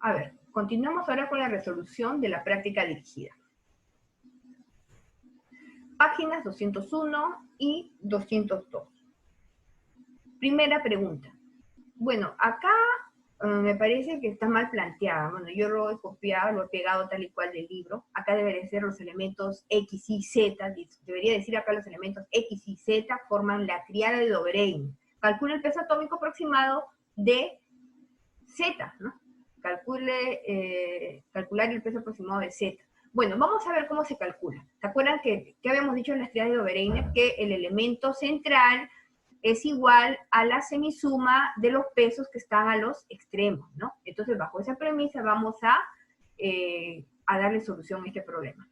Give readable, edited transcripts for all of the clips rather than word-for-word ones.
A ver, continuamos ahora con la resolución de la práctica dirigida. Páginas 201 y 202. Primera pregunta. Bueno, acá me parece que está mal planteada. Bueno, yo lo he copiado, lo he pegado tal y cual del libro. Acá deberían ser los elementos X, Y, Z. Debería decir acá los elementos X y Z forman la triada de Doberein. Calcula el peso atómico aproximado de Z, ¿no? Calcular el peso aproximado de Z. Bueno, vamos a ver cómo se calcula. ¿Se acuerdan que habíamos dicho en las triadas de Dobereiner? Que el elemento central es igual a la semisuma de los pesos que están a los extremos, ¿no? Entonces, bajo esa premisa vamos a darle solución a este problema.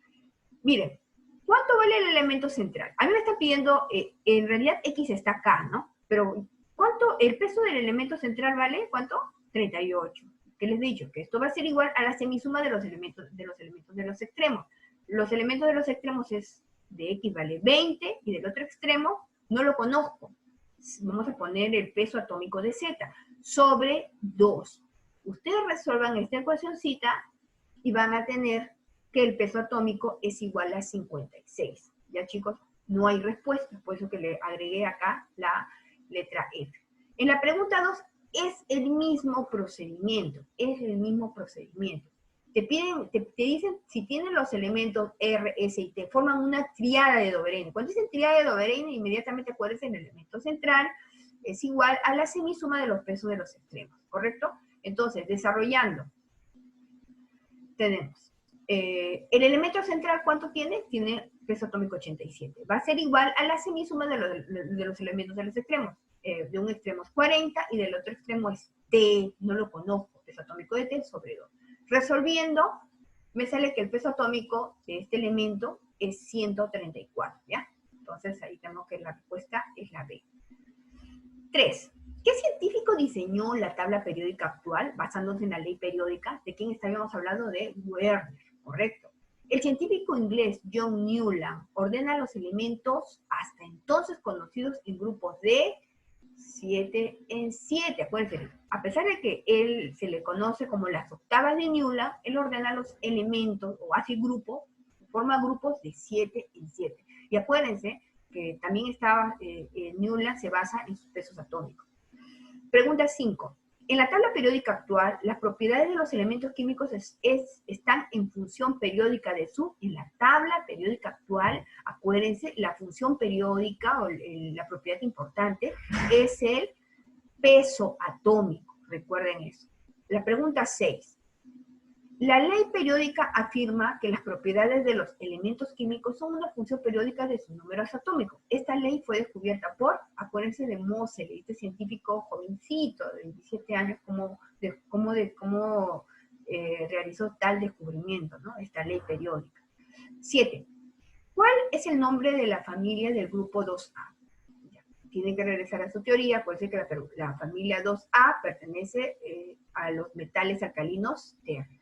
Miren, ¿cuánto vale el elemento central? A mí me están pidiendo, en realidad X está acá, ¿no? Pero, ¿cuánto el peso del elemento central vale? ¿Cuánto? 38. ¿Qué les he dicho? Que esto va a ser igual a la semisuma de los elementos de los extremos. Los elementos de los extremos es de X vale 20 y del otro extremo no lo conozco. Vamos a poner el peso atómico de Z sobre 2. Ustedes resuelvan esta ecuacióncita y van a tener que el peso atómico es igual a 56. Ya, chicos, no hay respuesta, por eso que le agregué acá la letra F. En la pregunta 2 es el mismo procedimiento, Te piden, te dicen si tienen los elementos R, S y T, forman una triada de Dobereiner. Cuando dicen triada de Dobereiner, inmediatamente acuérdense el elemento central es igual a la semisuma de los pesos de los extremos, ¿correcto? Entonces, desarrollando, tenemos el elemento central, ¿cuánto tiene? Tiene peso atómico 87. Va a ser igual a la semisuma de los elementos de los extremos. De un extremo es 40 y del otro extremo es T, no lo conozco, peso atómico de T sobre 2. Resolviendo, me sale que el peso atómico de este elemento es 134, ¿ya? Entonces ahí tenemos que la respuesta es la B. 3. ¿Qué científico diseñó la tabla periódica actual basándose en la ley periódica? ¿De quién estábamos hablando? De Werner, correcto. El científico inglés John Newland ordena los elementos hasta entonces conocidos en grupos de 7 en 7. Acuérdense, a pesar de que él se le conoce como las octavas de Newland, él ordena los elementos o hace grupos, forma grupos de 7 en 7. Y acuérdense que también Newland se basa en sus pesos atómicos. Pregunta 5. En la tabla periódica actual, las propiedades de los elementos químicos están en función periódica de en la tabla periódica actual, acuérdense, la función periódica o la propiedad importante es el peso atómico, recuerden eso. La pregunta 6. La ley periódica afirma que las propiedades de los elementos químicos son una función periódica de sus números atómicos. Esta ley fue descubierta por, acuérdense de Moseley, este científico jovencito de 27 años, cómo realizó tal descubrimiento, ¿no? Esta ley periódica. 7. ¿Cuál es el nombre de la familia del grupo 2A? Tienen que regresar a su teoría, puede ser que la familia 2A pertenece a los metales alcalinos tiernos.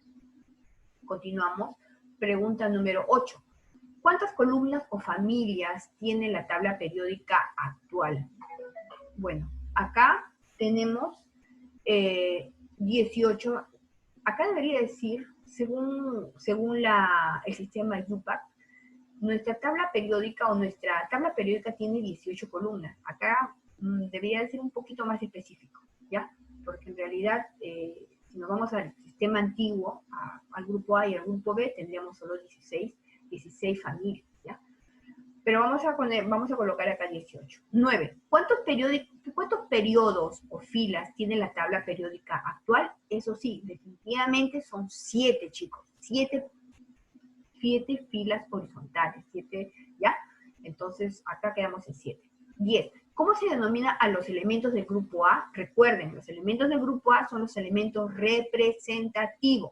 Continuamos. Pregunta número 8. ¿Cuántas columnas o familias tiene la tabla periódica actual? Bueno, acá tenemos 18. Acá debería decir, según el sistema UPAC, nuestra tabla periódica tiene 18 columnas. Acá debería decir un poquito más específico, ¿ya? Porque en realidad, si nos vamos al sistema antiguo, al grupo A y al grupo B, tendríamos solo 16 familias, ¿ya? Pero vamos a colocar acá 18. 9. ¿Cuántos periodos o filas tiene la tabla periódica actual? Eso sí, definitivamente son 7, chicos. 7 filas horizontales, 7, ¿ya? Entonces, acá quedamos en 7. 10. ¿Cómo se denomina a los elementos del grupo A? Recuerden, los elementos del grupo A son los elementos representativos.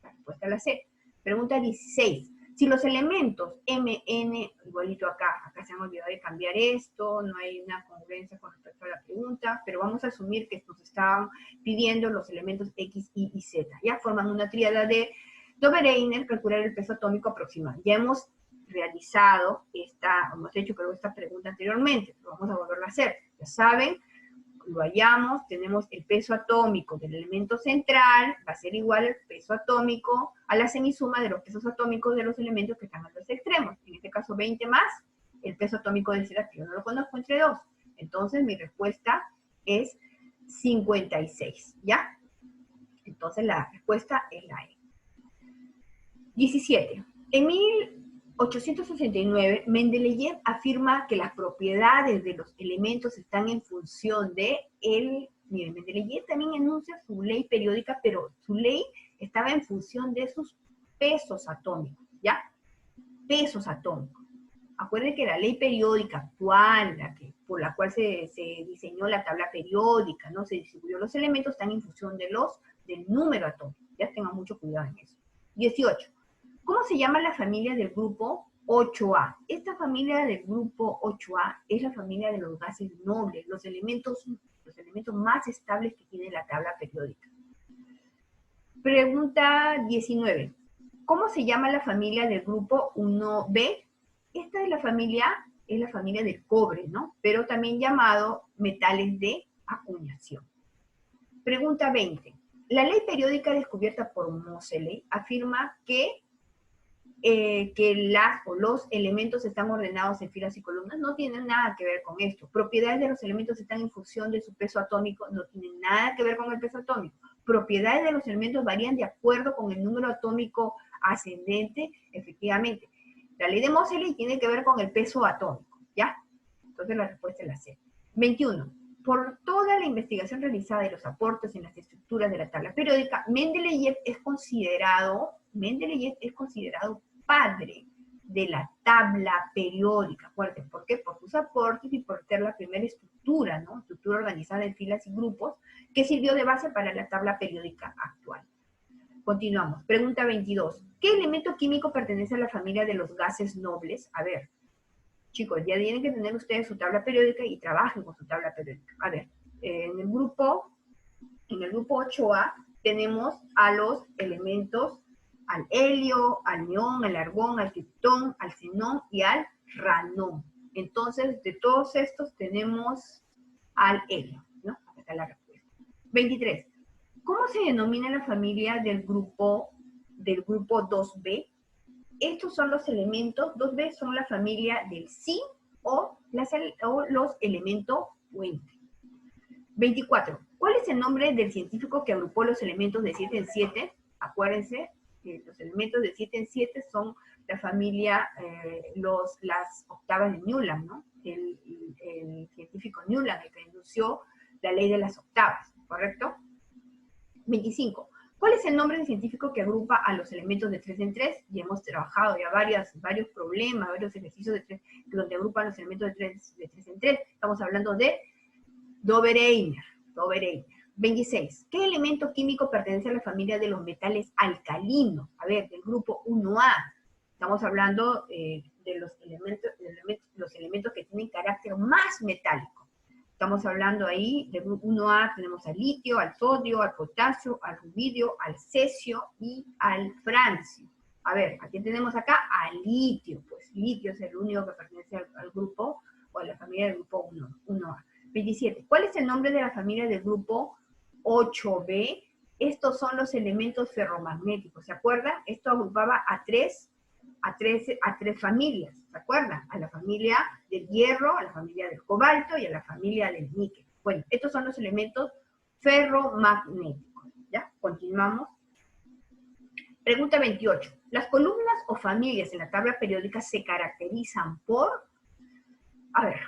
La respuesta es la C. Pregunta 16. Si los elementos M, N, igualito acá se han olvidado de cambiar esto, no hay una congruencia con respecto a la pregunta, pero vamos a asumir que nos estaban pidiendo los elementos X, Y y Z. Ya forman una tríada de Dobereiner, calcular el peso atómico aproximado. Ya hemos realizado hemos hecho creo esta pregunta anteriormente, pero vamos a volverla a hacer. Ya saben lo hallamos, tenemos el peso atómico del elemento central, va a ser igual al peso atómico, a la semisuma de los pesos atómicos de los elementos que están a los extremos. En este caso 20 más el peso atómico de Z, que yo no lo conozco, entre 2. Entonces mi respuesta es 56, ¿ya? Entonces la respuesta es la E. 17. En 1869, Mendeleev afirma que las propiedades de los elementos están en función de Miren, Mendeleev también enuncia su ley periódica, pero su ley estaba en función de sus pesos atómicos, ¿ya? Pesos atómicos. Acuérdense que la ley periódica actual, por la cual se diseñó la tabla periódica, ¿no? Se distribuyó los elementos, están en función del número atómico. Ya tengan mucho cuidado en eso. 18. ¿Cómo se llama la familia del grupo 8A? Esta familia del grupo 8A es la familia de los gases nobles, los elementos más estables que tiene la tabla periódica. Pregunta 19. ¿Cómo se llama la familia del grupo 1B? Esta es la familia del cobre, ¿no? Pero también llamado metales de acuñación. Pregunta 20. La ley periódica descubierta por Moseley afirma que los elementos están ordenados en filas y columnas. No tienen nada que ver con esto. Propiedades de los elementos están en función de su peso atómico. No tienen nada que ver con el peso atómico. Propiedades de los elementos varían de acuerdo con el número atómico ascendente, efectivamente. La ley de Moseley tiene que ver con el peso atómico, ¿ya? Entonces la respuesta es la C. 21. Por toda la investigación realizada y los aportes en las estructuras de la tabla periódica, Mendeleev es considerado padre de la tabla periódica. Acuérdense, ¿por qué? Por sus aportes y por ser la primera estructura, ¿no? Estructura organizada en filas y grupos que sirvió de base para la tabla periódica actual. Continuamos. Pregunta 22. ¿Qué elemento químico pertenece a la familia de los gases nobles? A ver, chicos, ya tienen que tener ustedes su tabla periódica y trabajen con su tabla periódica. A ver, en el grupo 8A tenemos a los elementos al helio, al neón, al argón, al criptón, al xenón y al ranón. Entonces, de todos estos tenemos al helio, ¿no? Acá está la respuesta. 23. ¿Cómo se denomina la familia del grupo 2B? Estos son los elementos, 2B son la familia del zinc o los elementos fuente. 24. ¿Cuál es el nombre del científico que agrupó los elementos de 7 en 7? Acuérdense que los elementos de 7 en 7 son la familia, las octavas de Newland, ¿no? El científico Newland, el que enunció la ley de las octavas, ¿correcto? 25. ¿Cuál es el nombre del científico que agrupa a los elementos de 3 en 3? Y hemos trabajado ya varios problemas, varios ejercicios donde agrupan los elementos de 3 en 3. Estamos hablando de Dobereiner. 26. ¿Qué elemento químico pertenece a la familia de los metales alcalinos? A ver, del grupo 1A. Estamos hablando de los elementos que tienen carácter más metálico. Estamos hablando ahí del grupo 1A, tenemos al litio, al sodio, al potasio, al rubidio, al cesio y al francio. A ver, ¿a quién tenemos acá? Al litio. Pues litio es el único que pertenece al grupo o a la familia del grupo 1A. 27. ¿Cuál es el nombre de la familia del grupo 8B? Estos son los elementos ferromagnéticos, ¿se acuerdan? Esto agrupaba a tres familias, ¿se acuerdan? A la familia del hierro, a la familia del cobalto y a la familia del níquel. Bueno, estos son los elementos ferromagnéticos, ¿ya? Continuamos. Pregunta 28. Las columnas o familias en la tabla periódica se caracterizan por, a ver,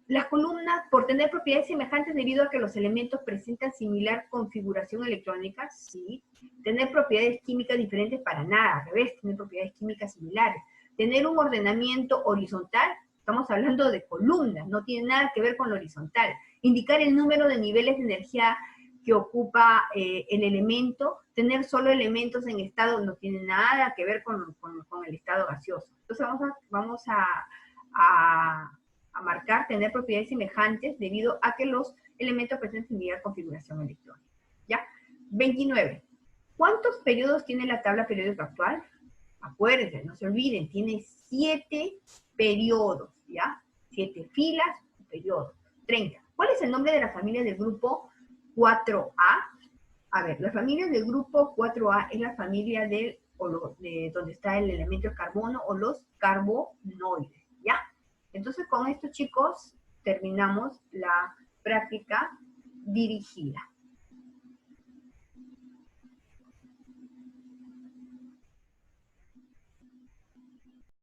las columnas por tener propiedades semejantes debido a que los elementos presentan similar configuración electrónica, sí. Tener propiedades químicas diferentes para nada, al revés, tener propiedades químicas similares. Tener un ordenamiento horizontal, estamos hablando de columnas, no tiene nada que ver con lo horizontal. Indicar el número de niveles de energía que ocupa el elemento, tener solo elementos en estado no tiene nada que ver con el estado gaseoso. Entonces vamos a marcar tener propiedades semejantes debido a que los elementos presentan similar configuración electrónica. ¿Ya? 29. ¿Cuántos periodos tiene la tabla periódica actual? Acuérdense, no se olviden, tiene 7 periodos, ¿ya? 7 filas, periodos. 30. ¿Cuál es el nombre de la familia del grupo 4A? A ver, la familia del grupo 4A es la familia de donde está el elemento de carbono o los carbonoides, ¿ya? Entonces, con esto, chicos, terminamos la práctica dirigida.